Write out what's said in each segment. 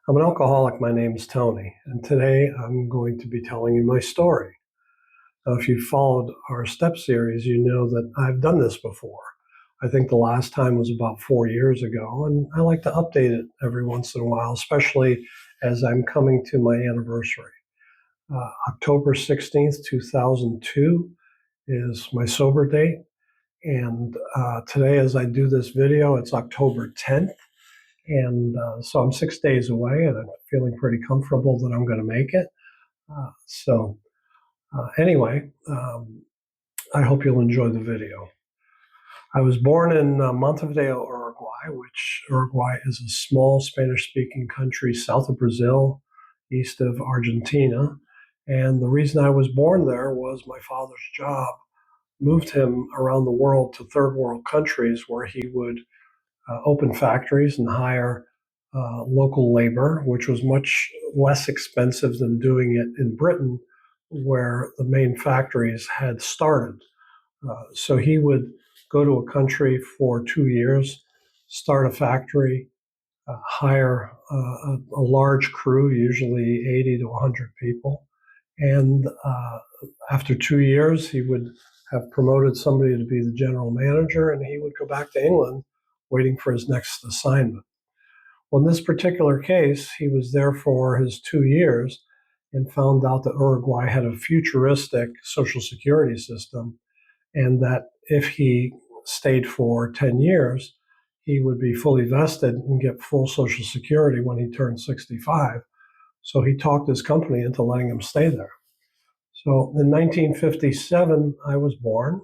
I'm an alcoholic. My name's Tony, and today I'm going to be telling you my story. Now, if you've followed our step series, you know that I've done this before. I think the last time was about 4 years ago, and I like to update it every once in a while, especially as I'm coming to my anniversary. October 16th, 2002 is my sober date, and today, as I do this video, it's October 10th. And so I'm 6 days away, and I'm feeling pretty comfortable that I'm going to make it. Anyway, I hope you'll enjoy the video. I was born in Montevideo, Uruguay, which Uruguay is a small Spanish-speaking country south of Brazil, east of Argentina. And the reason I was born there was my father's job moved him around the world to third world countries where he would open factories and hire local labor, which was much less expensive than doing it in Britain, where the main factories had started. So he would go to a country for 2 years, start a factory, hire a large crew, usually 80 to 100 people. And after 2 years, he would have promoted somebody to be the general manager, and he would go back to England waiting for his next assignment. Well, in this particular case, he was there for his 2 years and found out that Uruguay had a futuristic social security system, and that if he stayed for 10 years, he would be fully vested and get full social security when he turned 65. So he talked his company into letting him stay there. So in 1957, I was born,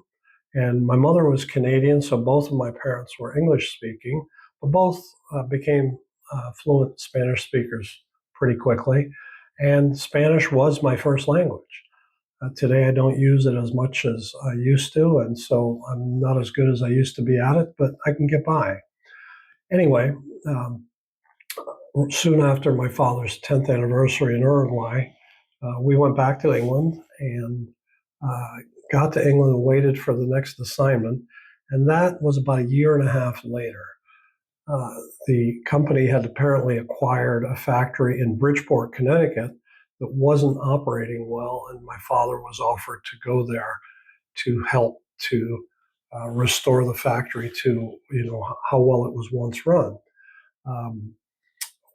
and my mother was Canadian, so both of my parents were English speaking, but both became fluent Spanish speakers pretty quickly. And Spanish was my first language. Today, I don't use it as much as I used to, and so I'm not as good as I used to be at it, but I can get by. Anyway, soon after my father's 10th anniversary in Uruguay, we went back to England and got to England and waited for the next assignment. And that was about a year and a half later. The company had apparently acquired a factory in Bridgeport, Connecticut that wasn't operating well, and my father was offered to go there to help to restore the factory to how well it was once run.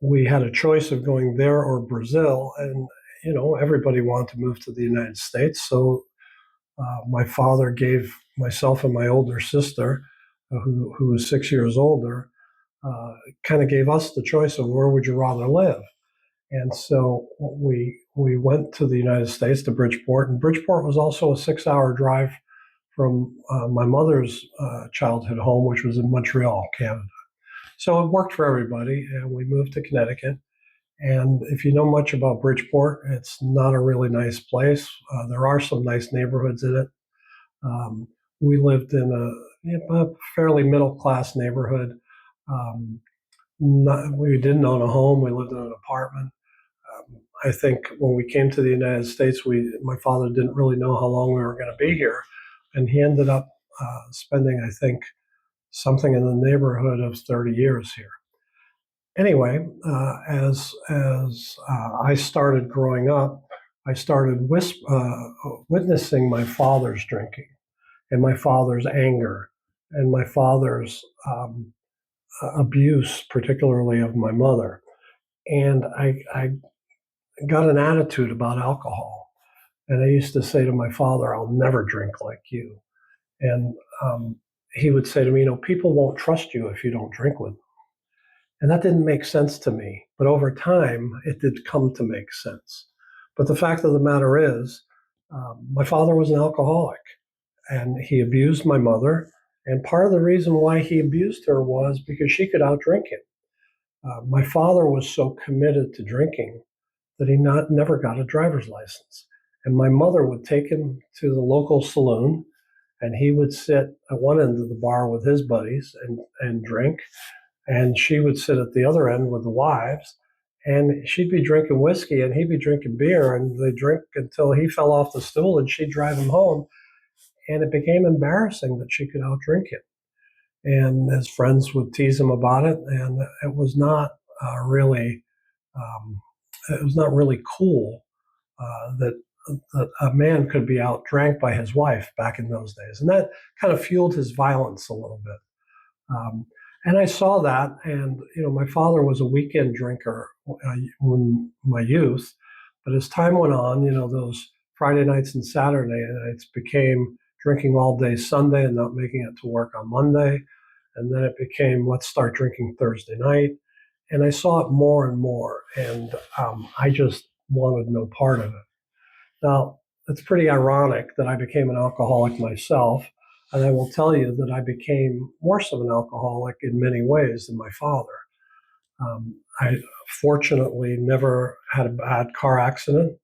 We had a choice of going there or Brazil, and everybody wanted to move to the United States. So my father gave myself and my older sister, who was 6 years older, kind of gave us the choice of where would you rather live. And so we went to the United States, to Bridgeport, and Bridgeport was also a 6-hour drive from my mother's childhood home, which was in Montreal, Canada. So it worked for everybody, and we moved to Connecticut. And if you know much about Bridgeport, it's not a really nice place. There are some nice neighborhoods in it. We lived in a fairly middle-class neighborhood. We didn't own a home. We lived in an apartment. I think when we came to the United States, my father didn't really know how long we were going to be here. And he ended up spending, I think, something in the neighborhood of 30 years here. Anyway, as I started growing up, I started witnessing my father's drinking and my father's anger and my father's abuse, particularly of my mother. And I got an attitude about alcohol. And I used to say to my father, I'll never drink like you. And he would say to me, people won't trust you if you don't drink with them. And that didn't make sense to me. But over time, it did come to make sense. But the fact of the matter is, my father was an alcoholic, and he abused my mother. And part of the reason why he abused her was because she could outdrink him. My father was so committed to drinking that he never got a driver's license. And my mother would take him to the local saloon, and he would sit at one end of the bar with his buddies and drink. And she would sit at the other end with the wives, and she'd be drinking whiskey and he'd be drinking beer, and they'd drink until he fell off the stool and she'd drive him home. And it became embarrassing that she could outdrink him. And his friends would tease him about it, and it was not really it was not really cool that a man could be outdrank by his wife back in those days. And that kind of fueled his violence a little bit. Um, and I saw that, and my father was a weekend drinker in my youth, but as time went on, those Friday nights and Saturday nights became drinking all day Sunday and not making it to work on Monday, and then it became let's start drinking Thursday night, and I saw it more and more, and I just wanted no part of it. Now, it's pretty ironic that I became an alcoholic myself, and I will tell you that I became worse of an alcoholic in many ways than my father. I fortunately never had a bad car accident.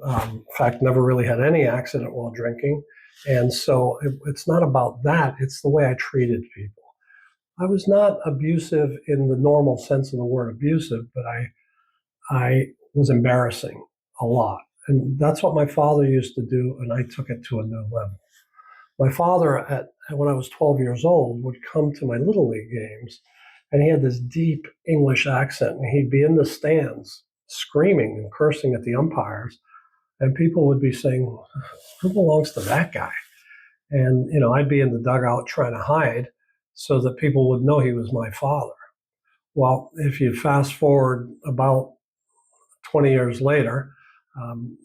In fact, never really had any accident while drinking. And so it's not about that, it's the way I treated people. I was not abusive in the normal sense of the word abusive, but I was embarrassing a lot. And that's what my father used to do, and I took it to a new level. My father, when I was 12 years old, would come to my Little League games, and he had this deep English accent, and he'd be in the stands screaming and cursing at the umpires, and people would be saying, "Who belongs to that guy?" And, I'd be in the dugout trying to hide so that people would know he was my father. Well, if you fast forward about 20 years later,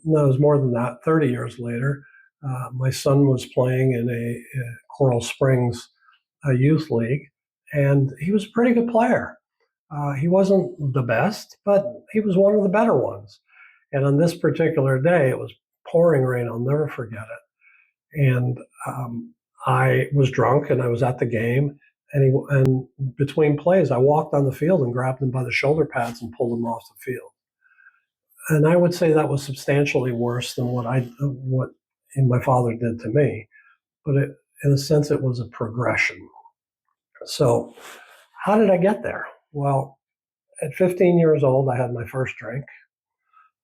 no, it was more than that, 30 years later, my son was playing in a Coral Springs youth league, and he was a pretty good player. He wasn't the best, but he was one of the better ones. And on this particular day, it was pouring rain. I'll never forget it. And I was drunk, and I was at the game. And between plays, I walked on the field and grabbed him by the shoulder pads and pulled him off the field. And I would say that was substantially worse than what my father did to me. But in a sense, it was a progression. So how did I get there? Well, at 15 years old, I had my first drink.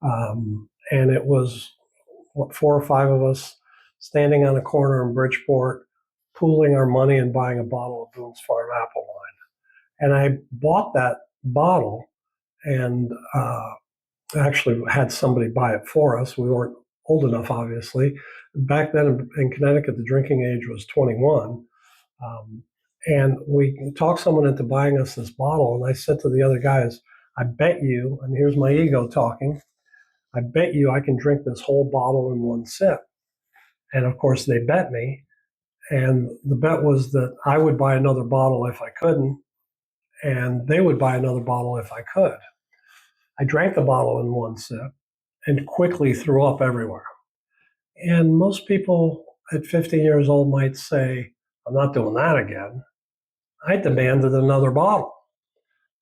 And it was, 4 or 5 of us standing on a corner in Bridgeport, pooling our money and buying a bottle of Boone's Farm apple wine. And I bought that bottle and actually had somebody buy it for us. We weren't old enough, obviously. Back then in Connecticut, the drinking age was 21. And we talked someone into buying us this bottle. And I said to the other guys, I bet you, and here's my ego talking, I bet you I can drink this whole bottle in one sip. And of course, they bet me. And the bet was that I would buy another bottle if I couldn't, and they would buy another bottle if I could. I drank the bottle in one sip and quickly threw up everywhere. And most people at 50 years old might say, I'm not doing that again. I demanded another bottle.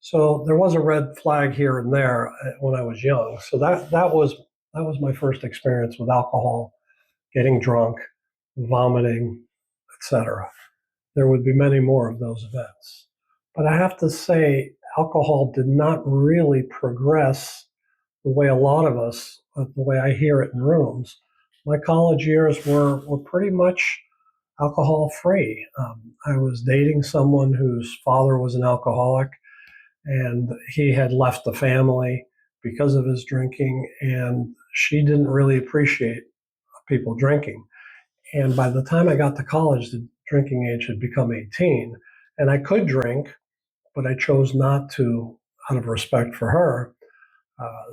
So there was a red flag here and there when I was young. So that was my first experience with alcohol, getting drunk, vomiting, etc. There would be many more of those events. But I have to say, alcohol did not really progress the way a lot of us, the way I hear it in rooms. My college years were pretty much alcohol free. I was dating someone whose father was an alcoholic, and he had left the family because of his drinking, and she didn't really appreciate people drinking. And by the time I got to college, the drinking age had become 18, and I could drink, but I chose not to out of respect for her.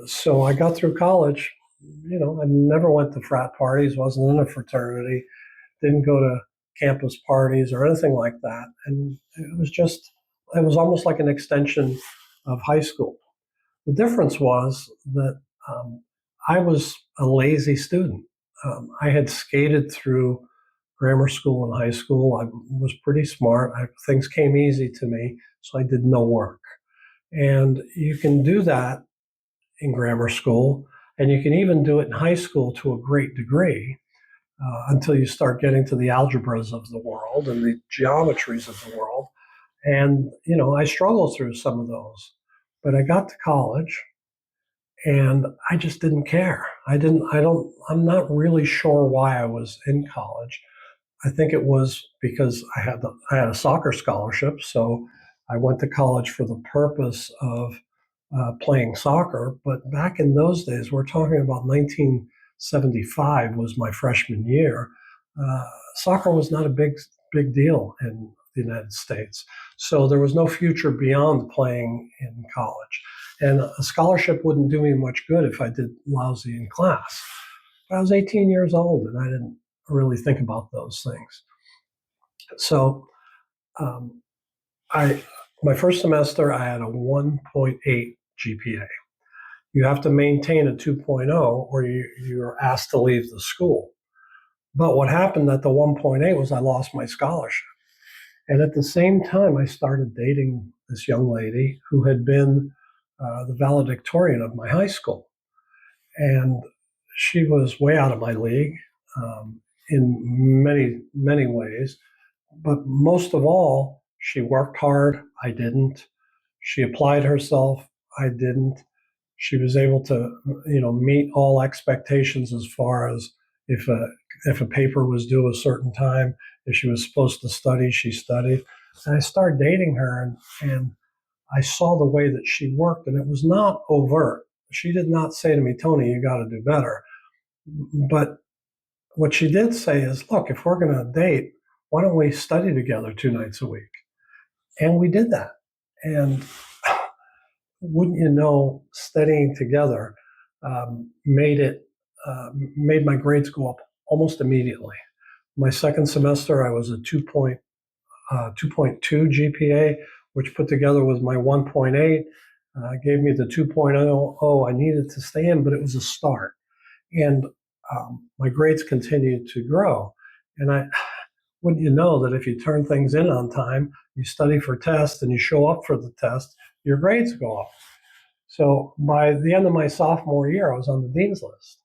So I got through college. I never went to frat parties, wasn't in a fraternity, didn't go to campus parties or anything like that. And it was almost like an extension of high school. The difference was that I was a lazy student. I had skated through grammar school and high school. I was pretty smart. Things came easy to me, so I did no work. And you can do that in grammar school, and you can even do it in high school to a great degree until you start getting to the algebras of the world and the geometries of the world. And, I struggled through some of those. But I got to college, and I just didn't care. I'm not really sure why I was in college. I think it was because I had a soccer scholarship, so I went to college for the purpose of playing soccer. But back in those days, we're talking about 1975 was my freshman year. Uh, Soccer was not a big deal in the United States. So there was no future beyond playing in college. And a scholarship wouldn't do me much good if I did lousy in class. But I was 18 years old and I didn't really think about those things. So um, I my first semester, I had a 1.8 GPA. You have to maintain a 2.0 or you're asked to leave the school. But what happened at the 1.8 was I lost my scholarship. And at the same time, I started dating this young lady who had been the valedictorian of my high school. And she was way out of my league in many ways. But most of all, she worked hard. I didn't. She applied herself. I didn't. She was able to, meet all expectations as far as if a paper was due a certain time, if she was supposed to study, she studied. And I started dating her, and I saw the way that she worked, and it was not overt. She did not say to me, Tony, you got to do better. But what she did say is, look, if we're going to date, why don't we study together 2 nights a week? And we did that. And wouldn't you know, studying together made my grades go up almost immediately. My second semester, I was a 2.2 GPA, which put together with my 1.8, gave me the 2.0 I needed to stay in, but it was a start. And my grades continued to grow. And wouldn't you know that if you turn things in on time, you study for tests and you show up for the test, your grades go up. So by the end of my sophomore year, I was on the dean's list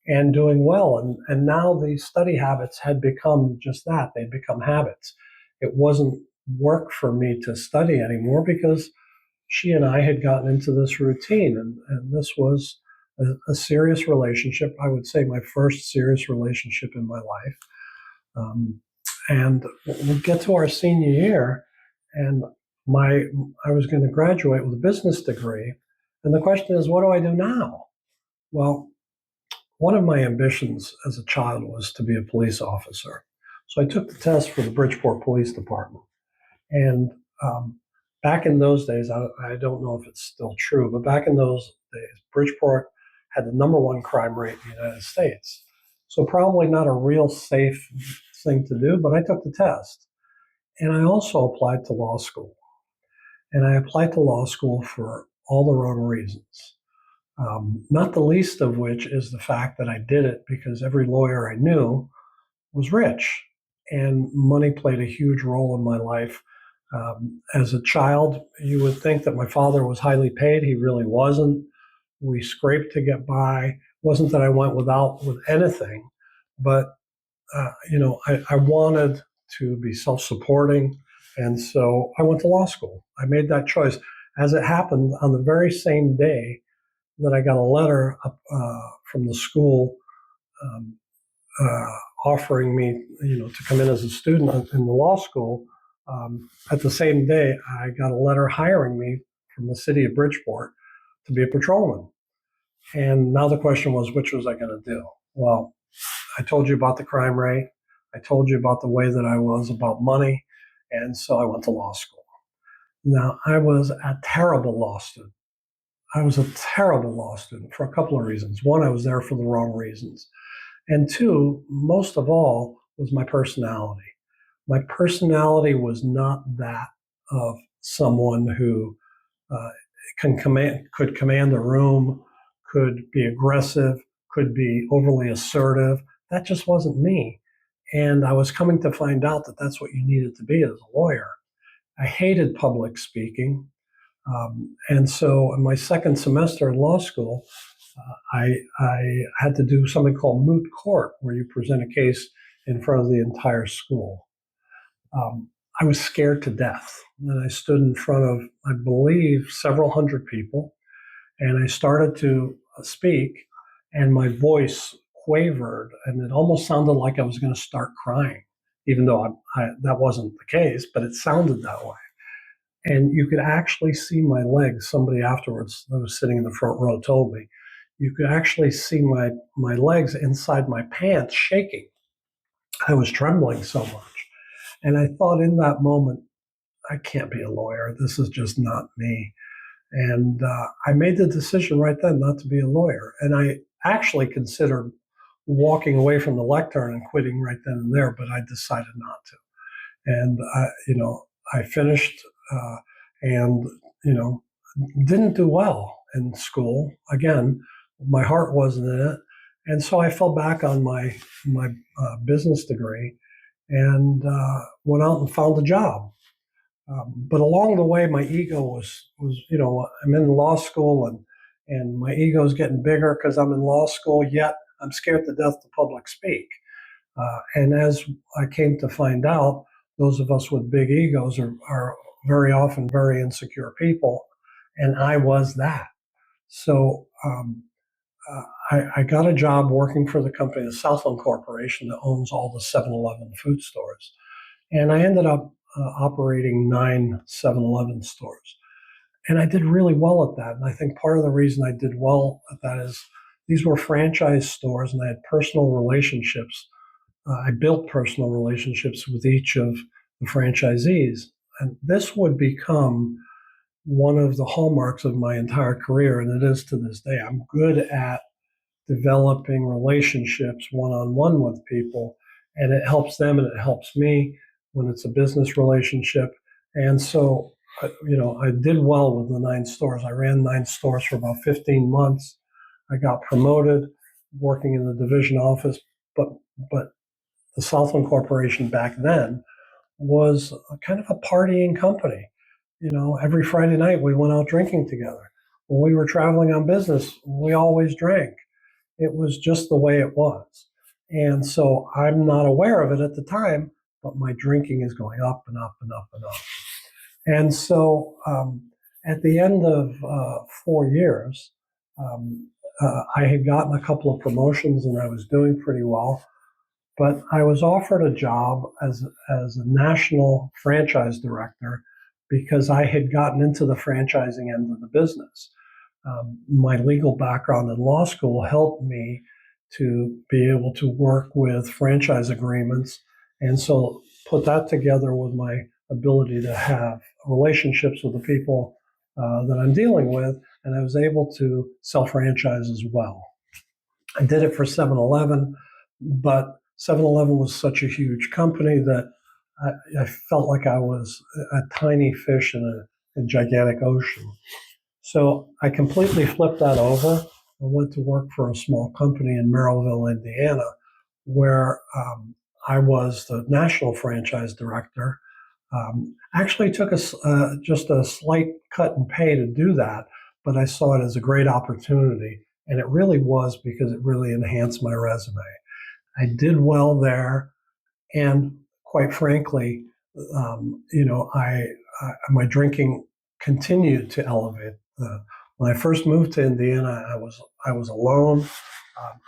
and doing well. And now the study habits had become just that. They'd become habits. It wasn't work for me to study anymore because she and I had gotten into this routine. And this was a serious relationship. I would say my first serious relationship in my life. And we get to our senior year, and I was going to graduate with a business degree. And the question is, what do I do now? Well, one of my ambitions as a child was to be a police officer. So I took the test for the Bridgeport Police Department. And back in those days, I don't know if it's still true, but back in those days, Bridgeport had the #1 crime rate in the United States. So probably not a real safe thing to do, but I took the test. And I also applied to law school. And I applied to law school for all the wrong reasons. Not the least of which is the fact that I did it because every lawyer I knew was rich, and money played a huge role in my life. As a child, you would think that my father was highly paid. He really wasn't. We scraped to get by. It wasn't that I went with anything, but I wanted to be self-supporting, and so I went to law school. I made that choice. As it happened, on the very same day that I got a letter from the school um, offering me, to come in as a student in the law school. At the same day, I got a letter hiring me from the city of Bridgeport to be a patrolman. And now the question was, which was I going to do? Well, I told you about the crime rate. I told you about the way that I was about money. And so I went to law school. Now, I was a terrible law student. I was a terrible law student for a couple of reasons. One, I was there for the wrong reasons. And two, most of all, was my personality. My personality was not that of someone who uh, could command a room, could be aggressive, could be overly assertive. That just wasn't me. And I was coming to find out that that's what you needed to be as a lawyer. I hated public speaking. And so in my second semester in law school, I had to do something called moot court, where you present a case in front of the entire school. I was scared to death. And I stood in front of, I believe, several hundred people, and I started to speak, and my voice quavered, and it almost sounded like I was going to start crying, even though that wasn't the case, but it sounded that way. And you could actually see my legs. Somebody afterwards that was sitting in the front row told me, you could actually see my legs inside my pants shaking. I was trembling so much. And I thought in that moment, I can't be a lawyer. This is just not me. And I made the decision right then not to be a lawyer. And I actually considered walking away from the lectern and quitting right then and there, but I decided not to. And I finished and you know didn't do well in school. Again, my heart wasn't in it, and so I fell back on my business degree and went out and found a job. But along the way, my ego was I'm in law school and my ego is getting bigger because I'm in law school. Yet I'm scared to death to public speak. And as I came to find out, those of us with big egos are very often very insecure people, and I was that. So I got a job working for the company, the Southland Corporation, that owns all the 7-Eleven food stores. And I ended up operating 9 7-Eleven stores. And I did really well at that. And I think part of the reason I did well at that is these were franchise stores and I had personal relationships. I built personal relationships with each of the franchisees. And this would become one of the hallmarks of my entire career, and it is to this day. I'm good at developing relationships one on one with people, and it helps them and it helps me when it's a business relationship. And so, I did well with the 9 stores. I ran 9 stores for about 15 months. I got promoted working in the division office, but the Southland Corporation back then was a kind of a partying company. Every Friday night we went out drinking together. When we were traveling on business, we always drank. It was just the way it was. And so I'm not aware of it at the time, but my drinking is going up and up and up and up. And so at the end of 4 years, I had gotten a couple of promotions and I was doing pretty well. But I was offered a job as a national franchise director because I had gotten into the franchising end of the business. My legal background in law school helped me to be able to work with franchise agreements. And so put that together with my ability to have relationships with the people that I'm dealing with. And I was able to sell franchise as well. I did it for 7-Eleven, but 7-Eleven was such a huge company that I felt like I was a tiny fish in a gigantic ocean. So I completely flipped that over. I went to work for a small company in Merrillville, Indiana, where I was the national franchise director. Actually took just a slight cut in pay to do that, but I saw it as a great opportunity. And it really was because it really enhanced my resume. I did well there. And quite frankly, my drinking continued to elevate. When I first moved to Indiana, I was alone.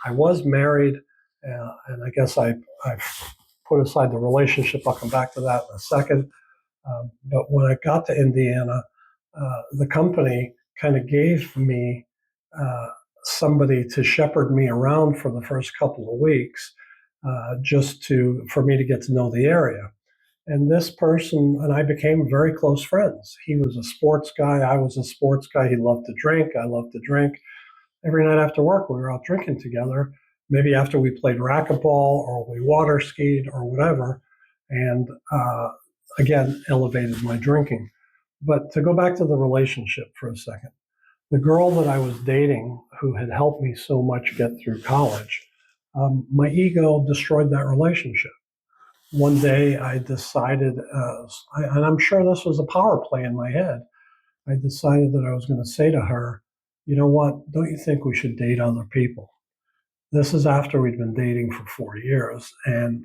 I was married, and I guess I put aside the relationship. I'll come back to that in a second. But when I got to Indiana, the company kind of gave me somebody to shepherd me around for the first couple of weeks, for me to get to know the area. And this person and I became very close friends. He was a sports guy. I was a sports guy. He loved to drink. I loved to drink. Every night after work, we were out drinking together. Maybe after we played racquetball or we water skied or whatever. And again, elevated my drinking. But to go back to the relationship for a second, the girl that I was dating, who had helped me so much get through college, my ego destroyed that relationship. One day I decided, and I'm sure this was a power play in my head, I decided that I was going to say to her, you know what, don't you think we should date other people? This is after we'd been dating for 4 years, and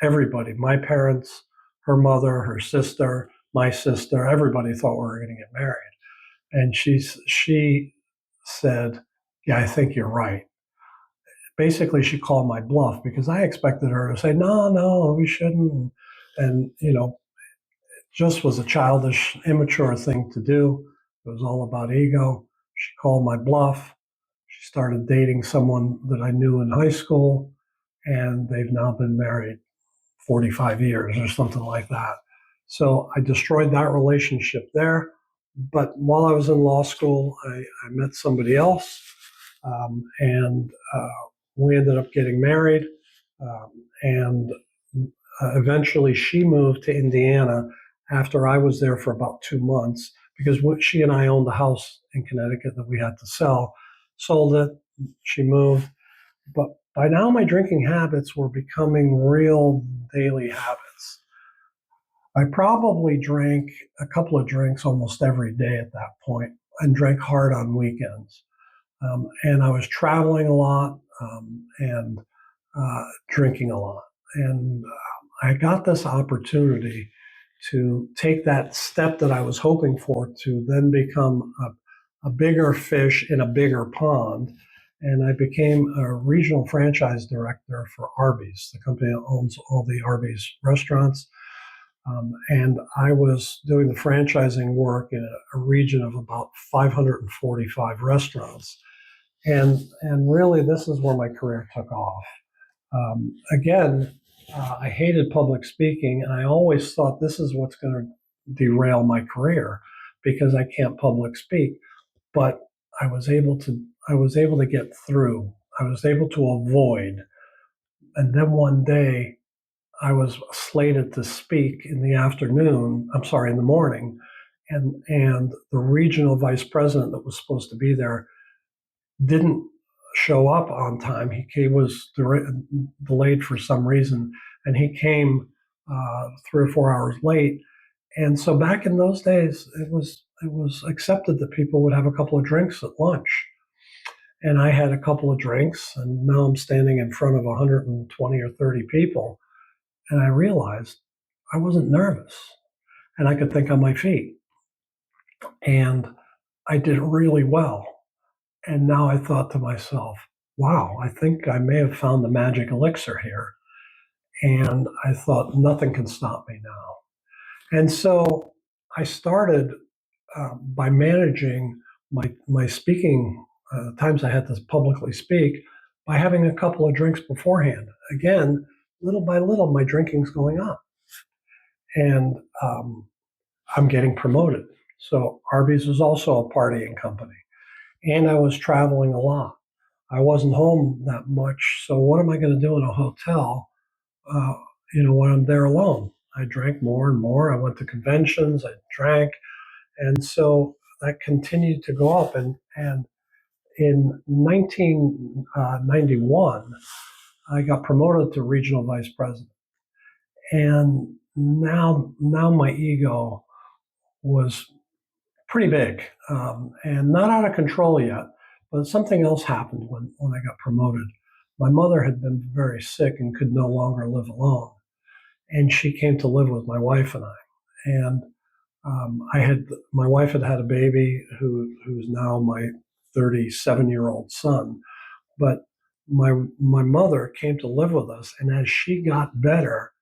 everybody, my parents, her mother, her sister, my sister, everybody thought we were going to get married. And she said, yeah, I think you're right. Basically, she called my bluff because I expected her to say, no, we shouldn't. And, just was a childish, immature thing to do. It was all about ego. She called my bluff. She started dating someone that I knew in high school, and they've now been married 45 years or something like that. So I destroyed that relationship there. But while I was in law school, I met somebody else, and we ended up getting married. And eventually she moved to Indiana after I was there for about 2 months because she and I owned a house in Connecticut that we had to sell. Sold it. She moved. But by now, my drinking habits were becoming real daily habits. I probably drank a couple of drinks almost every day at that point and drank hard on weekends. And I was traveling a lot and drinking a lot. And I got this opportunity to take that step that I was hoping for to then become a bigger fish in a bigger pond. And I became a regional franchise director for Arby's, the company that owns all the Arby's restaurants. And I was doing the franchising work in a region of about 545 restaurants. And really, this is where my career took off. Again, I hated public speaking, and I always thought this is what's going to derail my career because I can't public speak. But I was able to get through. I was able to avoid. And then one day, I was slated to speak in the afternoon. I'm sorry, in the morning, and the regional vice president that was supposed to be there didn't show up on time. He was delayed for some reason, and he came 3 or 4 hours late. And so back in those days, it was accepted that people would have a couple of drinks at lunch. And I had a couple of drinks, and now I'm standing in front of 120 or 30 people, and I realized I wasn't nervous, and I could think on my feet, and I did really well. And now I thought to myself, wow, I think I may have found the magic elixir here. And I thought, nothing can stop me now. And so I started by managing my speaking, times I had to publicly speak, by having a couple of drinks beforehand. Again, little by little, my drinking's going up. And I'm getting promoted. So Arby's was also a partying company. And I was traveling a lot. I wasn't home that much. So what am I going to do in a hotel, uh, when I'm there alone? I drank more and more. I went to conventions. I drank. And so that continued to go up. And in 1991, I got promoted to regional vice president. And now my ego was pretty big, and not out of control yet. But something else happened when I got promoted. My mother had been very sick and could no longer live alone, and she came to live with my wife and I. And my wife had a baby who's now my 37-year-old son. But my mother came to live with us, and as she got better,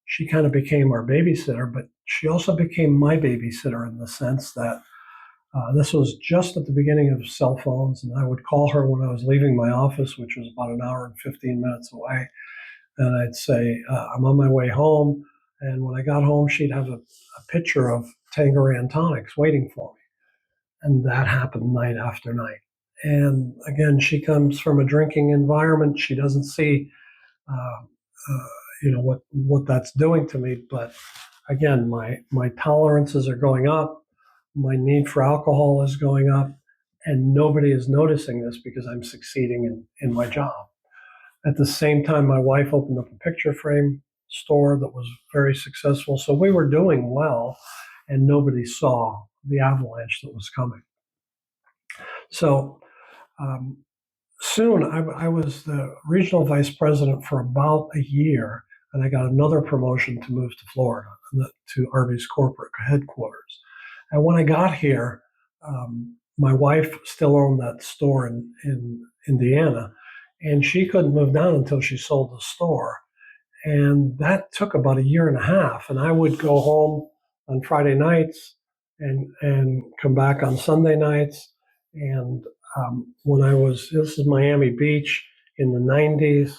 she kind of became our babysitter. But she also became my babysitter in the sense that this was just at the beginning of cell phones, and I would call her when I was leaving my office, which was about an hour and 15 minutes away. And I'd say, I'm on my way home. And when I got home, she'd have a pitcher of Tanqueray tonics waiting for me. And that happened night after night. And again, she comes from a drinking environment. She doesn't see, what that's doing to me. But again, my tolerances are going up. My need for alcohol is going up, and nobody is noticing this because I'm succeeding in my job. At the same time, my wife opened up a picture frame store that was very successful. So we were doing well, and nobody saw the avalanche that was coming. So soon I was the regional vice president for about a year, and I got another promotion to move to Florida, to Arby's corporate headquarters. And when I got here, my wife still owned that store in Indiana, and she couldn't move down until she sold the store. And that took about a year and a half. And I would go home on Friday nights and come back on Sunday nights. And when this is Miami Beach in the 90s,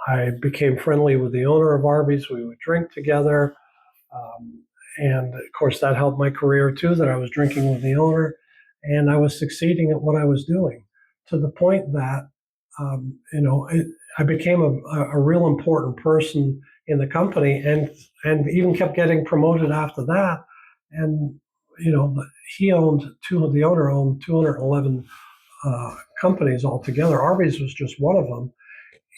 I became friendly with the owner of Arby's. We would drink together. Um, and of course, that helped my career too, that I was drinking with the owner and I was succeeding at what I was doing to the point that, I became a real important person in the company and even kept getting promoted after that. And, the owner owned 211 companies altogether. Arby's was just one of them.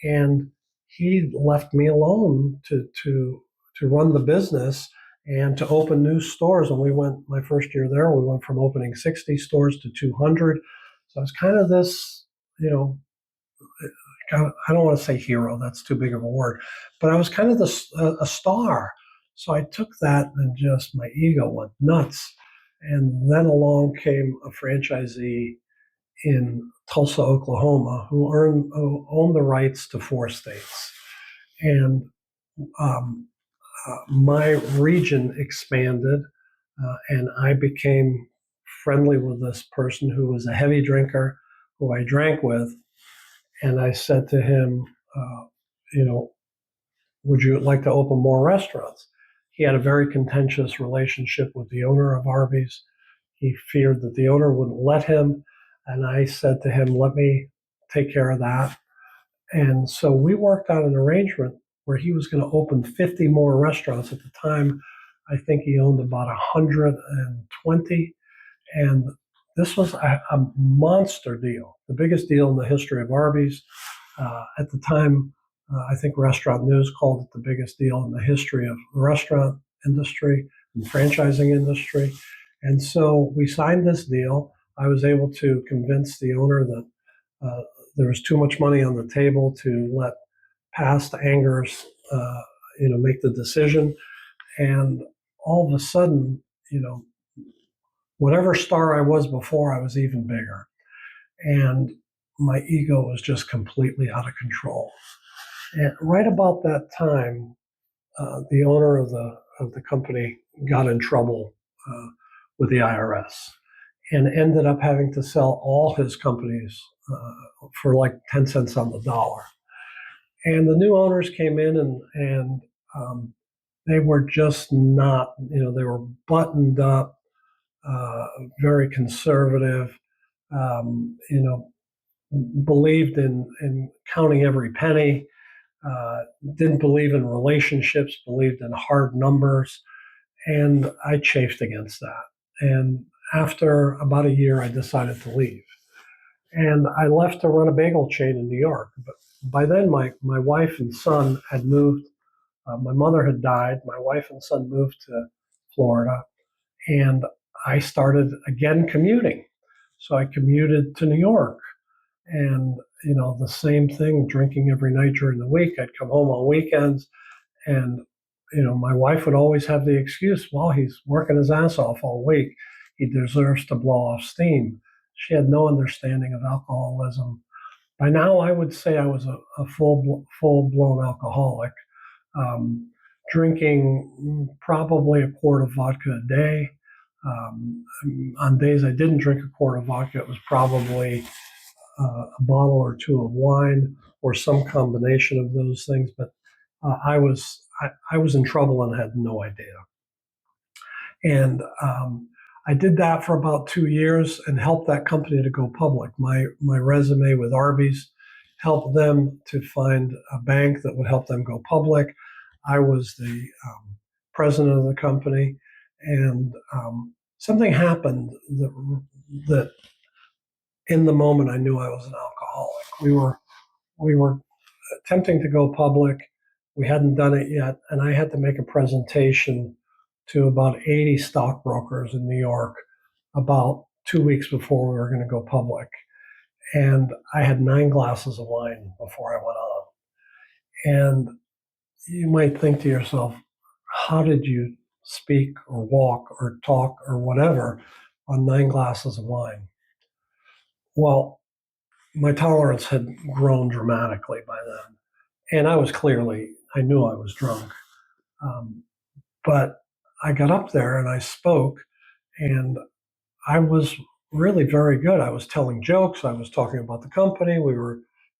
And he left me alone to run the business and to open new stores. And my first year there, we went from opening 60 stores to 200. So it's kind of this, I don't want to say hero, that's too big of a word, but I was kind of a star. So I took that and just my ego went nuts. And then along came a franchisee in Tulsa, Oklahoma, who owned the rights to 4 states. And um, my region expanded, and I became friendly with this person who was a heavy drinker, who I drank with. And I said to him, you know, would you like to open more restaurants? He had a very contentious relationship with the owner of Arby's. He feared that the owner wouldn't let him. And I said to him, let me take care of that. And so we worked out an arrangement where he was going to open 50 more restaurants. At the time, I think he owned about 120. And this was a monster deal, the biggest deal in the history of Arby's. At the time, I think Restaurant News called it the biggest deal in the history of the restaurant industry and franchising industry. And so we signed this deal. I was able to convince the owner that there was too much money on the table to let past angers, make the decision. And all of a sudden, whatever star I was before, I was even bigger. And my ego was just completely out of control. And right about that time, the owner of the company got in trouble with the IRS and ended up having to sell all his companies for like 10 cents on the dollar. And the new owners came in and they were just not, they were buttoned up, very conservative, believed in counting every penny, didn't believe in relationships, believed in hard numbers. And I chafed against that. And after about a year, I decided to leave. And I left to run a bagel chain in New York. But by then, my wife and son had moved. My mother had died. My wife and son moved to Florida. And I started again commuting. So I commuted to New York. And, the same thing, drinking every night during the week. I'd come home on weekends. And, my wife would always have the excuse, well, he's working his ass off all week. He deserves to blow off steam. She had no understanding of alcoholism. By now, I would say I was a full-blown alcoholic, um, drinking probably a quart of vodka a day. On days I didn't drink a quart of vodka, it was probably a bottle or two of wine or some combination of those things. But I was in trouble and had no idea. And I did that for about 2 years and helped that company to go public. My resume with Arby's helped them to find a bank that would help them go public. I was the president of the company, and something happened that in the moment I knew I was an alcoholic. We were attempting to go public. We hadn't done it yet, and I had to make a presentation to about 80 stockbrokers in New York about 2 weeks before we were going to go public. And I had 9 glasses of wine before I went on. And you might think to yourself, how did you speak or walk or talk or whatever on 9 glasses of wine? Well, my tolerance had grown dramatically by then. And I knew I was drunk. Um, but I got up there and I spoke, and I was really very good. I was telling jokes. I was talking about the company.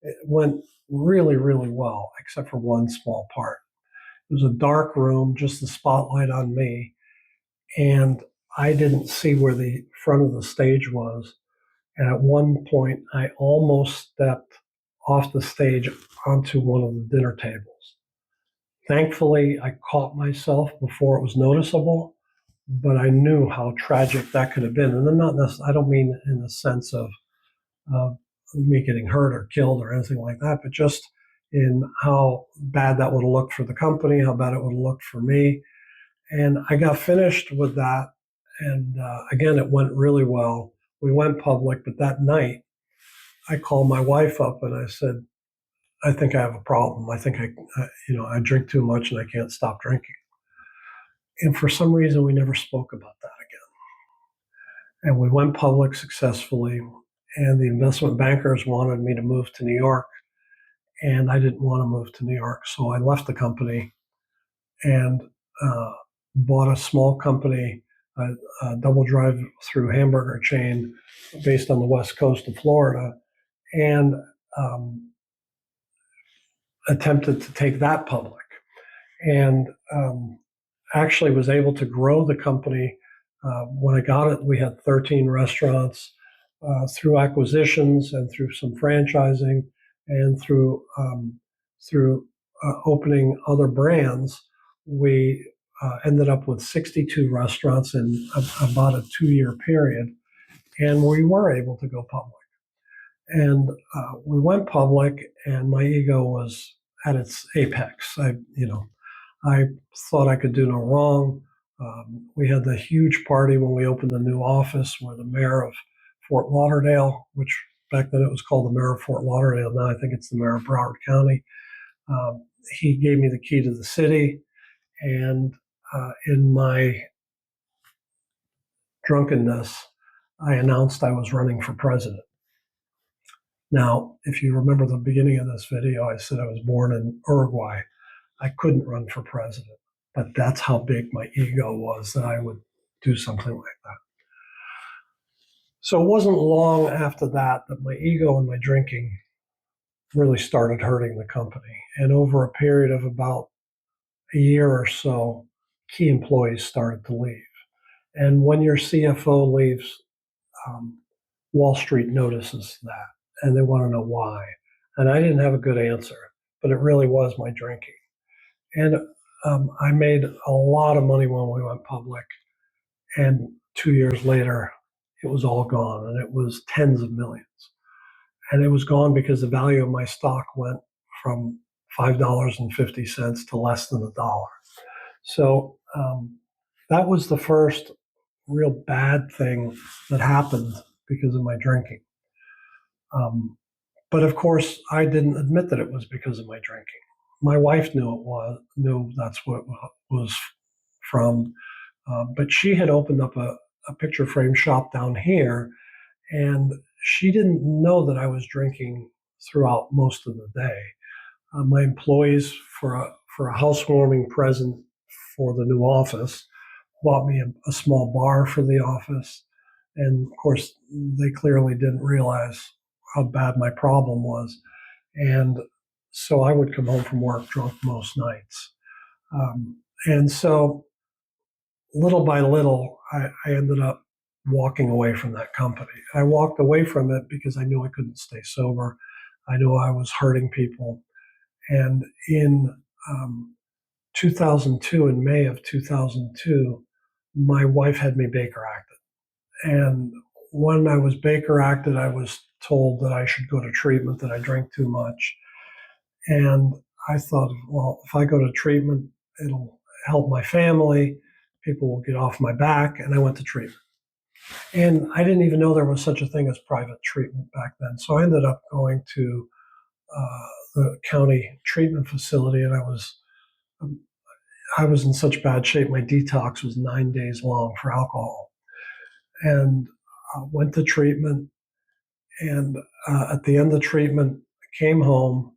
It went really, really well, except for one small part. It was a dark room, just the spotlight on me. And I didn't see where the front of the stage was. And at one point, I almost stepped off the stage onto one of the dinner tables. Thankfully, I caught myself before it was noticeable, but I knew how tragic that could have been. And I'm not I don't mean in the sense of uh, me getting hurt or killed or anything like that, but just in how bad that would have looked for the company, how bad it would have looked for me. And I got finished with that. And again, it went really well. We went public, but that night I called my wife up and I said, I think I have a problem. I think I drink too much and I can't stop drinking. And for some reason, we never spoke about that again. And we went public successfully. And the investment bankers wanted me to move to New York. And I didn't want to move to New York. So I left the company and uh, bought a small company, a double drive through hamburger chain based on the west coast of Florida, and um, attempted to take that public. And actually was able to grow the company. When I got it, we had 13 restaurants. Through acquisitions and through some franchising and through opening other brands, we ended up with 62 restaurants in about a 2-year period, and we were able to go public. And we went public, and my ego was at its apex. I thought I could do no wrong. We had the huge party when we opened the new office where the mayor of Fort Lauderdale, which back then it was called the mayor of Fort Lauderdale, now I think it's the mayor of Broward County, he gave me the key to the city. And in my drunkenness, I announced I was running for president. Now, if you remember the beginning of this video, I said I was born in Uruguay. I couldn't run for president, but that's how big my ego was that I would do something like that. So it wasn't long after that that my ego and my drinking really started hurting the company. And over a period of about a year or so, key employees started to leave. And when your CFO leaves, um, Wall Street notices that and they want to know why. And I didn't have a good answer, but it really was my drinking. And I made a lot of money when we went public. And 2 years later, it was all gone, and it was tens of millions. And it was gone because the value of my stock went from $5.50 to less than $1. So that was the first real bad thing that happened because of my drinking. But of course, I didn't admit that it was because of my drinking. My wife knew that's what it was from. But she had opened up a picture frame shop down here, and she didn't know that I was drinking throughout most of the day. My employees, for a housewarming present for the new office, bought me a small bar for the office. And of course, they clearly didn't realize how bad my problem was. And so I would come home from work drunk most nights. And so little by little, I ended up walking away from that company. I walked away from it because I knew I couldn't stay sober. I knew I was hurting people. And in 2002, in May of 2002, my wife had me Baker acted. And when I was Baker acted, I was told that I should go to treatment, that I drank too much. And I thought, well, if I go to treatment, it'll help my family. People will get off my back. And I went to treatment. And I didn't even know there was such a thing as private treatment back then. So I ended up going to the county treatment facility, and I was in such bad shape. My detox was 9 days long for alcohol, and went to treatment. And at the end of treatment, came home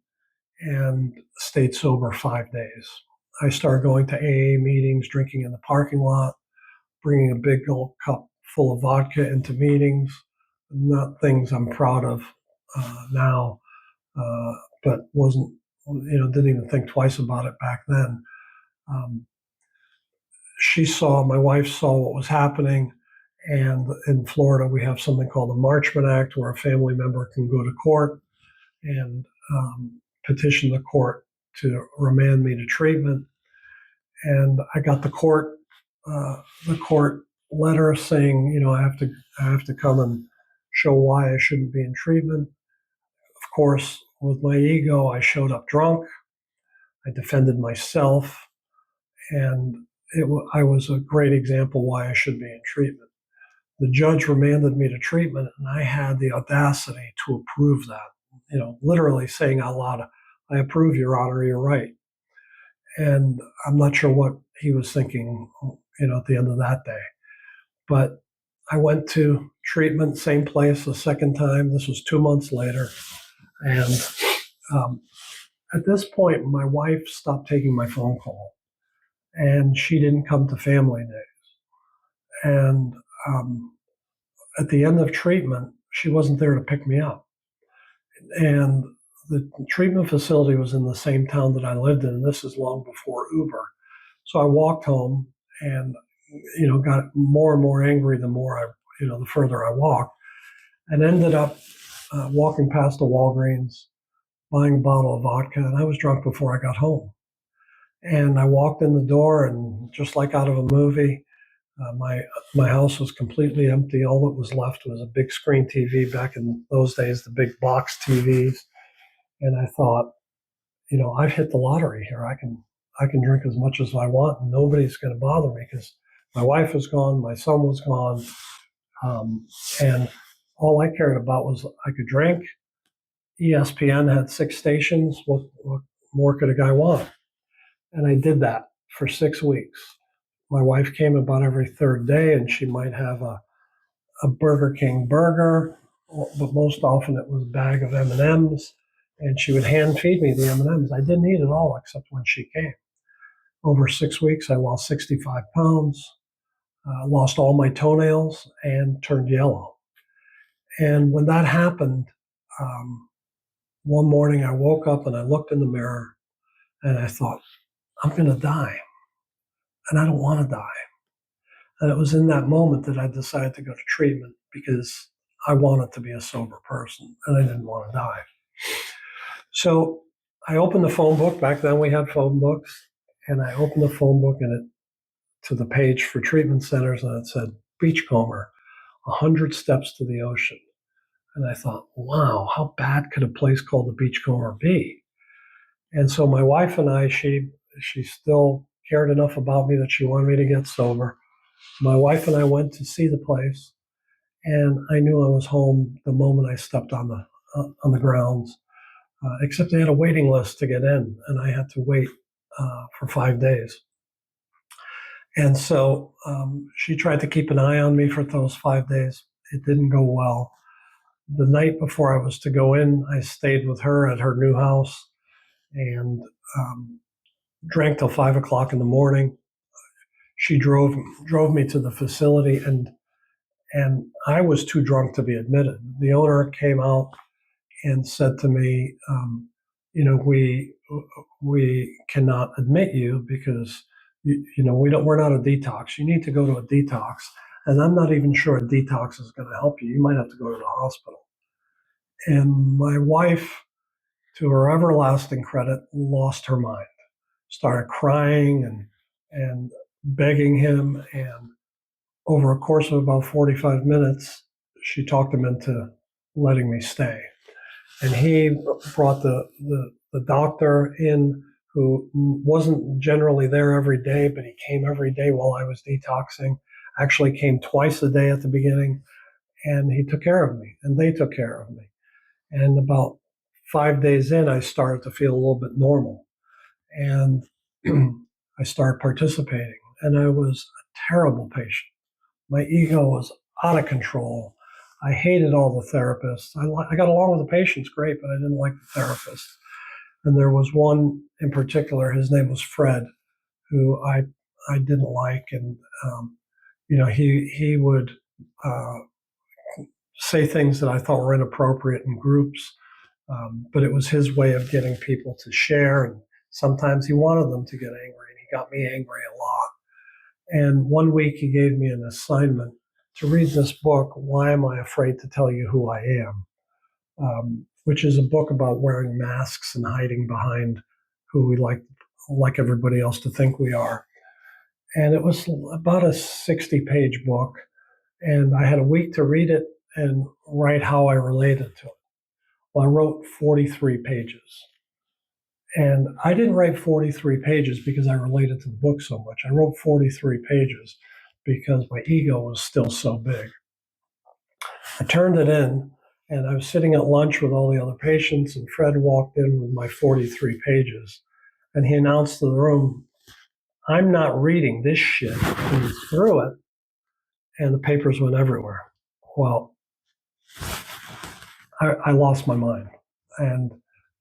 and stayed sober 5 days. I started going to AA meetings, drinking in the parking lot, bringing a big old cup full of vodka into meetings. Not things I'm proud of now, but wasn't, didn't even think twice about it back then. Um, my wife saw what was happening. And in Florida, we have something called the Marchman Act, where a family member can go to court and petition the court to remand me to treatment. And I got the court letter saying, I have to come and show why I shouldn't be in treatment. Of course, with my ego, I showed up drunk. I defended myself, and I was a great example why I should be in treatment. The judge remanded me to treatment, and I had the audacity to approve that. Literally saying out loud, "I approve, Your Honor. You're right." And I'm not sure what he was thinking, at the end of that day. But I went to treatment, same place, the second time. This was 2 months later. And at this point, my wife stopped taking my phone call, and she didn't come to family days. And at the end of treatment, she wasn't there to pick me up. And the treatment facility was in the same town that I lived in, and this is long before Uber. So I walked home and, got more and more angry the further I walked, and ended up walking past a Walgreens, buying a bottle of vodka, and I was drunk before I got home. And I walked in the door, and just like out of a movie, my house was completely empty. All that was left was a big screen TV. Back in those days, the big box TVs. And I thought, I've hit the lottery here. I can drink as much as I want, and nobody's going to bother me because my wife was gone, my son was gone, and all I cared about was I could drink. ESPN had 6 stations. What more could a guy want? And I did that for 6 weeks. My wife came about every third day, and she might have a Burger King burger, but most often it was a bag of M&Ms, and she would hand feed me the M&Ms. I didn't eat it all except when she came. Over 6 weeks, I lost 65 pounds, lost all my toenails, and turned yellow. And when that happened, one morning I woke up and I looked in the mirror and I thought, I'm going to die, and I don't want to die. And it was in that moment that I decided to go to treatment because I wanted to be a sober person and I didn't want to die. So I opened the phone book. Back then we had phone books, and I opened the phone book to the page for treatment centers, and it said Beachcomber, 100 steps to the ocean. And I thought, wow, how bad could a place called the Beachcomber be? And so my wife and I, she still cared enough about me that she wanted me to get sober. My wife and I went to see the place, and I knew I was home the moment I stepped on the grounds. Except they had a waiting list to get in, and I had to wait for 5 days. And so she tried to keep an eye on me for those 5 days. It didn't go well. The night before I was to go in, I stayed with her at her new house and drank till 5 o'clock in the morning. She drove me to the facility, and I was too drunk to be admitted. The owner came out and said to me, we cannot admit you because we're not a detox. You need to go to a detox, and I'm not even sure a detox is going to help you. You might have to go to the hospital. And my wife, to her everlasting credit, lost her mind, started crying and begging him, and over a course of about 45 minutes, she talked him into letting me stay. And he brought the doctor in, who wasn't generally there every day, but he came every day while I was detoxing, actually came twice a day at the beginning, and he took care of me, and they took care of me. And about 5 days in, I started to feel a little bit normal, and I started participating, and I was a terrible patient. My ego was out of control. I hated all the therapists. I got along with the patients great, but I didn't like the therapists. And there was one in particular, his name was Fred, who I didn't like, and he would say things that I thought were inappropriate in groups, but it was his way of getting people to share, and sometimes he wanted them to get angry, and he got me angry a lot. And one week he gave me an assignment to read this book, Why Am I Afraid to Tell You Who I Am? Which is a book about wearing masks and hiding behind who we like everybody else to think we are. And it was about a 60-page book, and I had a week to read it and write how I related to it. Well, I wrote 43 pages. And I didn't write 43 pages because I related to the book so much. I wrote 43 pages because my ego was still so big. I turned it in, and I was sitting at lunch with all the other patients, and Fred walked in with my 43 pages, and he announced to the room, "I'm not reading this shit." And he threw it, and the papers went everywhere. Well, I lost my mind. And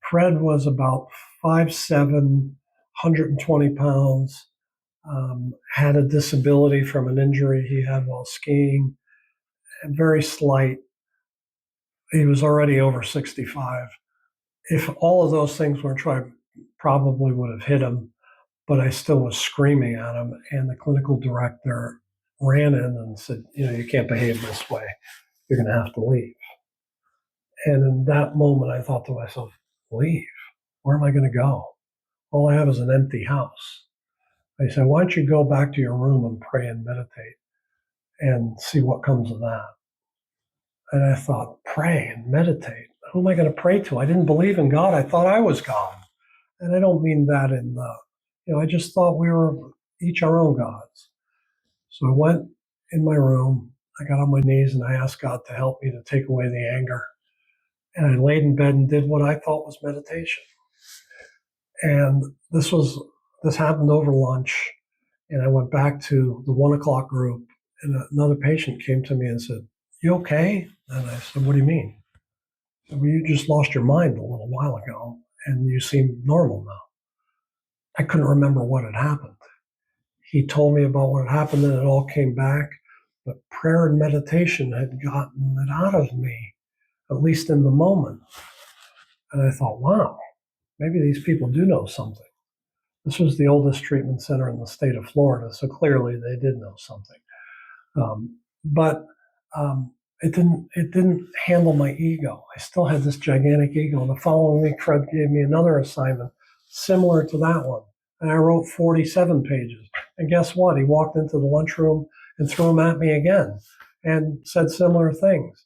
Fred was about 5'7", 120 pounds, had a disability from an injury he had while skiing, and very slight. He was already over 65. If all of those things weren't true, I probably would have hit him, but I still was screaming at him. And the clinical director ran in and said, "You can't behave this way. You're going to have to leave." And in that moment, I thought to myself, leave? Where am I going to go? All I have is an empty house. I said, "Why don't you go back to your room and pray and meditate and see what comes of that?" And I thought, pray and meditate? Who am I going to pray to? I didn't believe in God. I thought I was God. And I don't mean that in I just thought we were each our own gods. So I went in my room, I got on my knees, and I asked God to help me to take away the anger. And I laid in bed and did what I thought was meditation. And this happened over lunch. And I went back to the 1 o'clock group, and another patient came to me and said, "You okay?" And I said, "What do you mean?" He said, "Well, you just lost your mind a little while ago, and you seem normal now." I couldn't remember what had happened. He told me about what had happened, and it all came back. But prayer and meditation had gotten it out of me, at least in the moment. And I thought, wow, maybe these people do know something. This was the oldest treatment center in the state of Florida, so clearly they did know something. But it didn't handle my ego. I still had this gigantic ego. And the following week, Fred gave me another assignment similar to that one, and I wrote 47 pages. And guess what? He walked into the lunchroom and threw them at me again, and said similar things.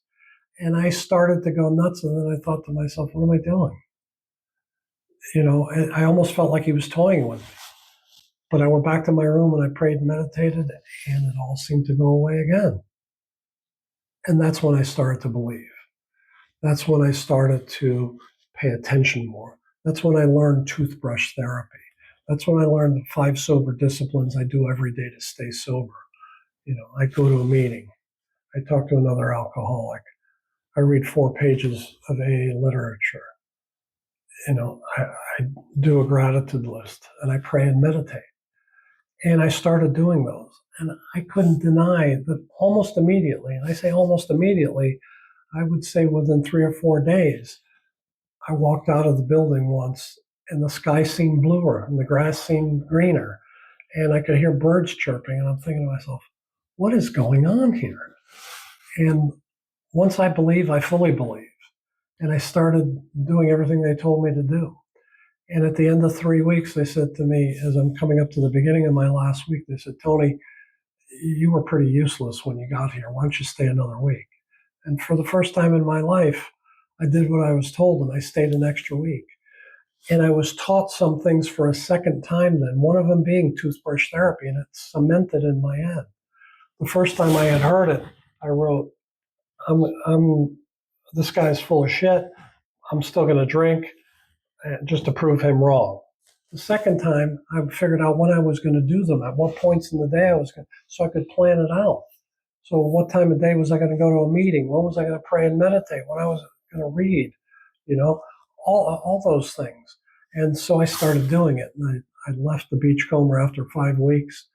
And I started to go nuts. And then I thought to myself, what am I doing? I almost felt like he was toying with me. But I went back to my room and I prayed and meditated, and it all seemed to go away again. And that's when I started to believe. That's when I started to pay attention more. That's when I learned toothbrush therapy. That's when I learned the 5 sober disciplines I do every day to stay sober. I go to a meeting. I talk to another alcoholic. I read 4 pages of AA literature. I do a gratitude list, and I pray and meditate. And I started doing those. And I couldn't deny that almost immediately, and I say almost immediately, I would say within 3 or 4 days, I walked out of the building once, and the sky seemed bluer and the grass seemed greener, and I could hear birds chirping, and I'm thinking to myself, what is going on here? And once I believe, I fully believe. And I started doing everything they told me to do. And at the end of 3 weeks, they said to me, as I'm coming up to the beginning of my last week, they said, "Tony, you were pretty useless when you got here. Why don't you stay another week?" And for the first time in my life, I did what I was told, and I stayed an extra week. And I was taught some things for a second time then, one of them being toothbrush therapy, and it cemented in my head. The first time I had heard it, I wrote, this guy's full of shit. I'm still going to drink just to prove him wrong. The second time, I figured out when I was going to do them, at what points in the day I was going to, so I could plan it out. So what time of day was I going to go to a meeting? When was I going to pray and meditate? When I was going to read? All those things. And so I started doing it. And I left the Beachcomber after 5 weeks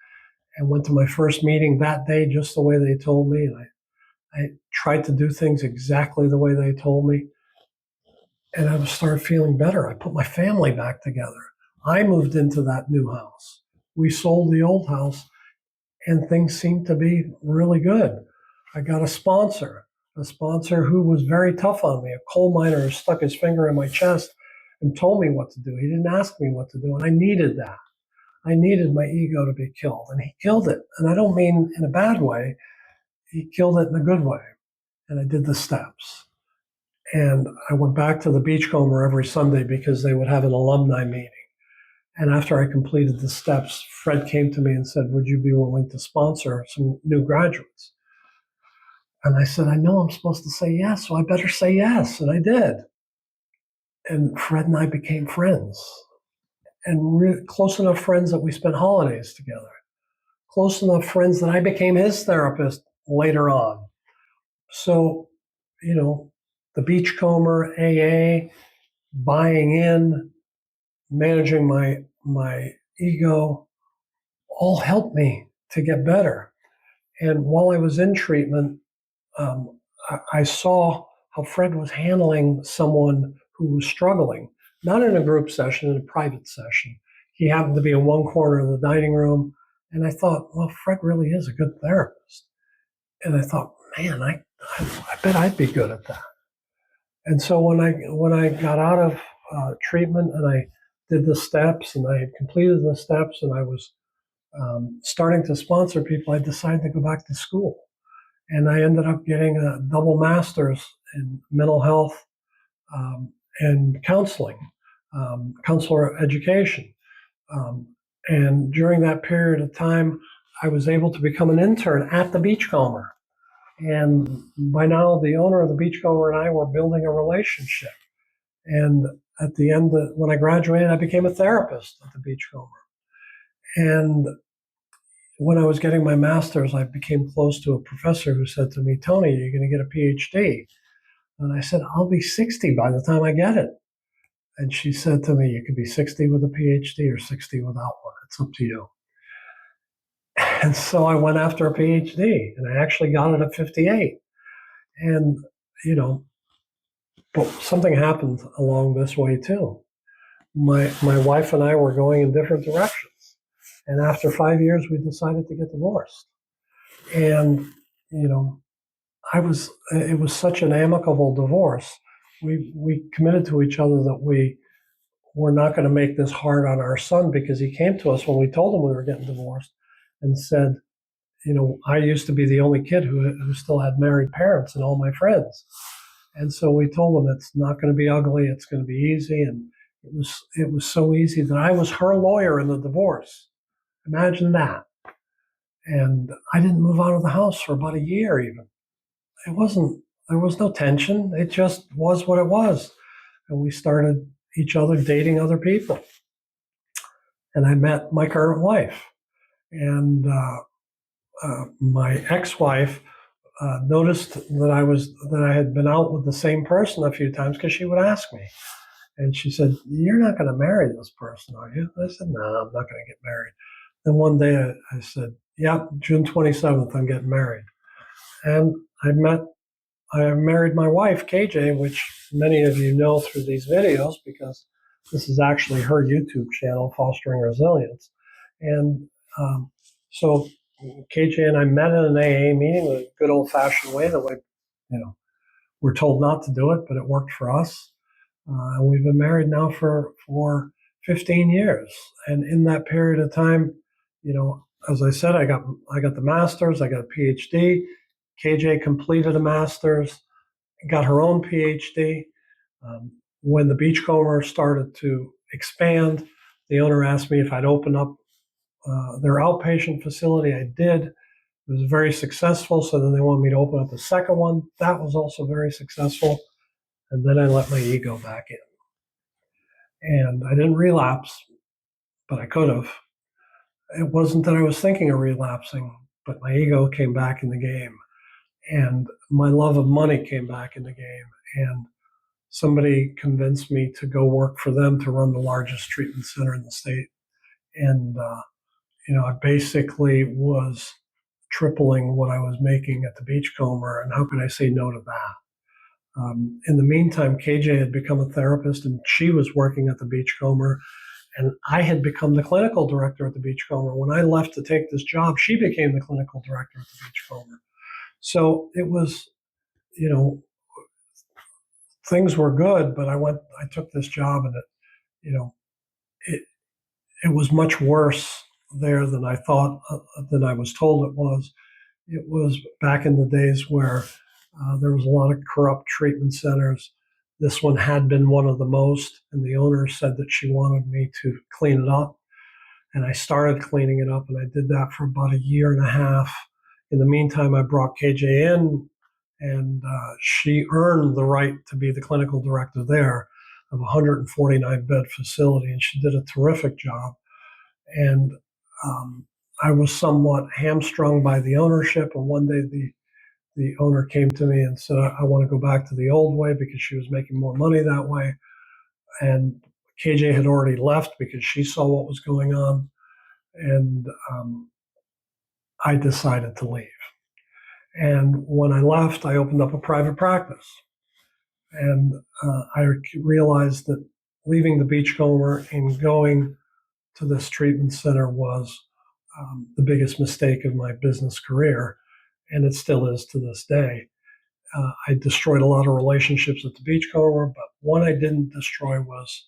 and went to my first meeting that day just the way they told me. And I tried to do things exactly the way they told me. And I started feeling better. I put my family back together. I moved into that new house. We sold the old house, and things seemed to be really good. I got a sponsor who was very tough on me, a coal miner who stuck his finger in my chest and told me what to do. He didn't ask me what to do, and I needed that. I needed my ego to be killed, and he killed it. And I don't mean in a bad way. He killed it in a good way. And I did the steps. And I went back to the Beachcomber every Sunday because they would have an alumni meeting. And after I completed the steps, Fred came to me and said, would you be willing to sponsor some new graduates? And I said, I know I'm supposed to say yes, so I better say yes. And I did. And Fred and I became friends, and close enough friends that we spent holidays together. Close enough friends that I became his therapist later on. So, the Beachcomber, AA, buying in, managing my ego, all helped me to get better. And while I was in treatment, I saw how Fred was handling someone who was struggling, not in a group session, in a private session. He happened to be in one corner of the dining room, and I thought, well, Fred really is a good therapist. And I thought, man, I bet I'd be good at that. And so when I got out of treatment and I did the steps and I had completed the steps and I was starting to sponsor people, I decided to go back to school. And I ended up getting a double master's in mental health and counseling, counselor education. And during that period of time, I was able to become an intern at the Beachcomber. And by now, the owner of the Beachcomber and I were building a relationship. And at the end, when I graduated, I became a therapist at the Beachcomber. And when I was getting my master's, I became close to a professor who said to me, Tony, you're going to get a PhD. And I said, I'll be 60 by the time I get it. And she said to me, you could be 60 with a PhD or 60 without one. It's up to you. And so I went after a PhD, and I actually got it at 58. And, but something happened along this way too. My wife and I were going in different directions. And after 5 years, we decided to get divorced. And, it was such an amicable divorce. We committed to each other that we were not going to make this hard on our son, because he came to us when we told him we were getting divorced and said, I used to be the only kid who still had married parents and all my friends. And so we told him it's not going to be ugly. It's going to be easy. And it was so easy that I was her lawyer in the divorce. Imagine that. And I didn't move out of the house for about a year even. There was no tension. It just was what it was. And we started each other dating other people. And I met my current wife. And my ex-wife noticed that I had been out with the same person a few times, because she would ask me. And she said, you're not going to marry this person, are you? I said, no, I'm not going to get married. Then one day I said, yeah, June 27th, I'm getting married. And I married my wife, KJ, which many of you know through these videos, because this is actually her YouTube channel, Fostering Resilience. And so KJ and I met in an AA meeting, the good old-fashioned way, the way, we're told not to do it, but it worked for us. And we've been married now for 15 years. And in that period of time, as I said, I got the master's, I got a PhD. KJ completed a master's, got her own PhD. When the Beachcomber started to expand, the owner asked me if I'd open up their outpatient facility. I did. It was very successful. So then they wanted me to open up a second one. That was also very successful. And then I let my ego back in. And I didn't relapse, but I could have. It wasn't that I was thinking of relapsing, but my ego came back in the game. And my love of money came back in the game. And somebody convinced me to go work for them to run the largest treatment center in the state. And, I basically was tripling what I was making at the Beachcomber. And how could I say no to that? In the meantime, KJ had become a therapist and she was working at the Beachcomber. And I had become the clinical director at the Beachcomber. When I left to take this job, she became the clinical director at the Beachcomber. So it was, you know, things were good, but I took this job and you know, it, it was much worse there than I thought, than I was told it was. It was back in the days where there was a lot of corrupt treatment centers. This one had been one of the most, and the owner said that she wanted me to clean it up. And I started cleaning it up, and I did that for about a year and a half. In the meantime, I brought KJ in, and she earned the right to be the clinical director there of a 149 bed facility, and she did a terrific job. And I was somewhat hamstrung by the ownership. And one day the owner came to me and said, I want to go back to the old way because she was making more money that way. And KJ had already left because she saw what was going on. And I decided to leave. And when I left, I opened up a private practice. And I realized that leaving the Beachcomber and going to this treatment center was the biggest mistake of my business career, and it still is to this day. I destroyed a lot of relationships at the Beachcomber, but one I didn't destroy was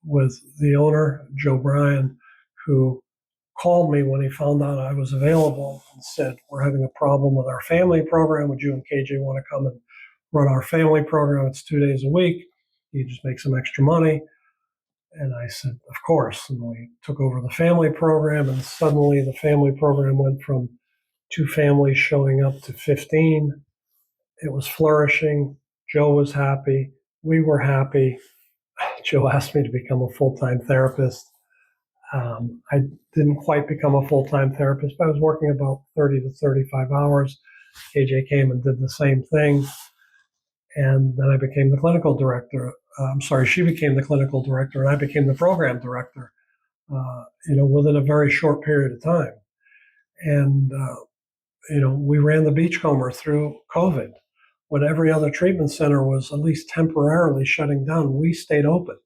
with the owner, Joe Bryan, who called me when he found out I was available and said, "We're having a problem with our family program. Would you and KJ want to come and run our family program? It's 2 days a week. You just make some extra money." And I said, "Of course." And we took over the family program, and suddenly the family program went from 2 families showing up to 15. It was flourishing. Joe was happy. We were happy. Joe asked me to become a full-time therapist. I didn't quite become a full-time therapist, but I was working about 30 to 35 hours. KJ came and did the same thing. And then I became the clinical director. She became the clinical director, and I became the program director, within a very short period of time. And, we ran the Beachcomber through COVID. When every other treatment center was at least temporarily shutting down, we stayed open.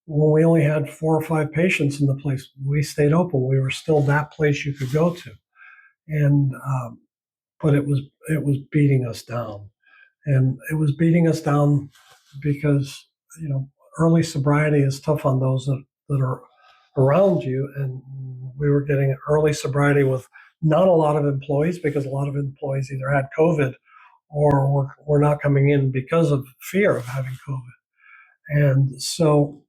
When we only had 4 or 5 patients in the place, we stayed open. We were still that place you could go to. And, but it was beating us down. And it was beating us down because, early sobriety is tough on those that are around you. And we were getting early sobriety with not a lot of employees because a lot of employees either had COVID or were not coming in because of fear of having COVID. And so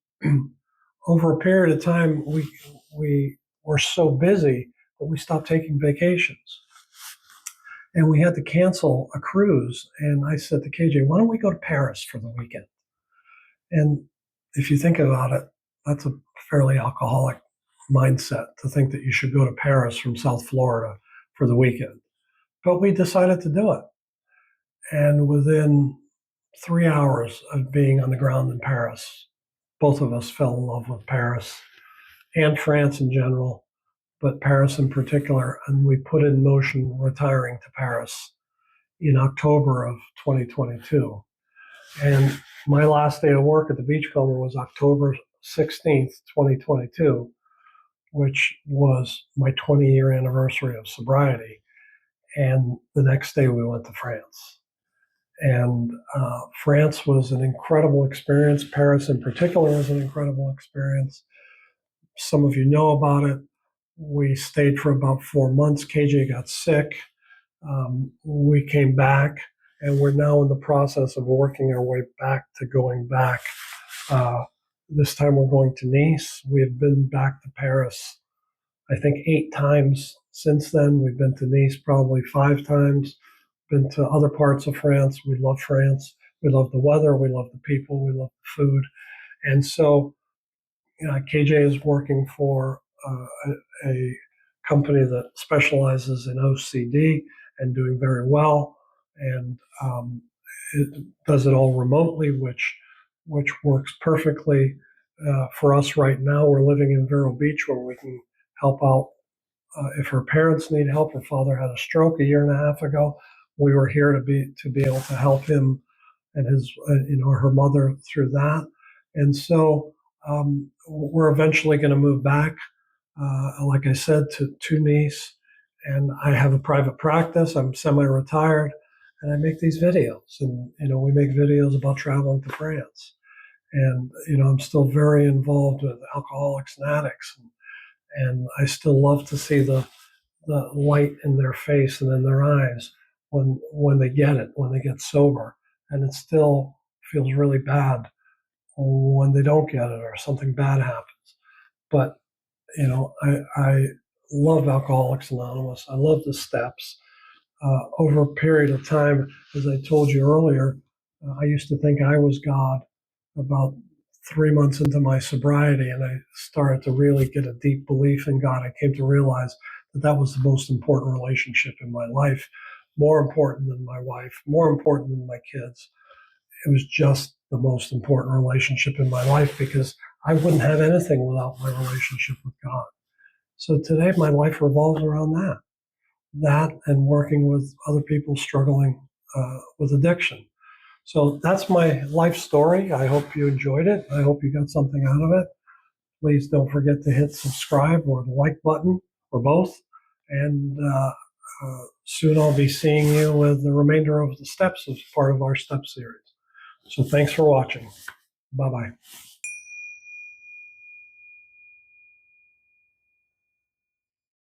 over a period of time, we were so busy that we stopped taking vacations. And we had to cancel a cruise. And I said to KJ, "Why don't we go to Paris for the weekend?" And if you think about it, that's a fairly alcoholic mindset to think that you should go to Paris from South Florida for the weekend. But we decided to do it. And within 3 hours of being on the ground in Paris, both of us fell in love with Paris and France in general, but Paris in particular. And we put in motion retiring to Paris in October of 2022. And my last day of work at the Beachcomber was October 16th, 2022, which was my 20-year anniversary of sobriety. And the next day we went to France. And France was an incredible experience. Paris in particular was an incredible experience. Some of you know about it. We stayed for about 4 months. KJ got sick. We came back, and we're now in the process of working our way back to going back. This time we're going to Nice. We have been back to Paris, I think, 8 times since then. We've been to Nice probably 5 times, been to other parts of France. We love France. We love the weather. We love the people. We love the food. And so KJ is working for a company that specializes in OCD and doing very well, and it does it all remotely, which works perfectly. for us right now, we're living in Vero Beach where we can help out. If her parents need help, her father had a stroke a year and a half ago. We were here to be able to help him and his, her mother through that. And so we're eventually going to move back, like I said, to Nice. And I have a private practice. I'm semi-retired, and I make these videos. And we make videos about traveling to France. And I'm still very involved with alcoholics and addicts, and I still love to see the light in their face and in their eyes when they get it, when they get sober. And it still feels really bad when they don't get it or something bad happens. But I love Alcoholics Anonymous. I love the steps. Over a period of time, as I told you earlier, I used to think I was God. About 3 months into my sobriety, and I started to really get a deep belief in God, I came to realize that that was the most important relationship in my life, more important than my wife, more important than my kids. It was just the most important relationship in my life because I wouldn't have anything without my relationship with God. So today my life revolves around that and working with other people struggling with addiction. So that's my life story. I hope you enjoyed it. I hope you got something out of it. Please don't forget to hit subscribe or the like button or both. And soon I'll be seeing you with the remainder of the steps as part of our step series. So thanks for watching. Bye-bye.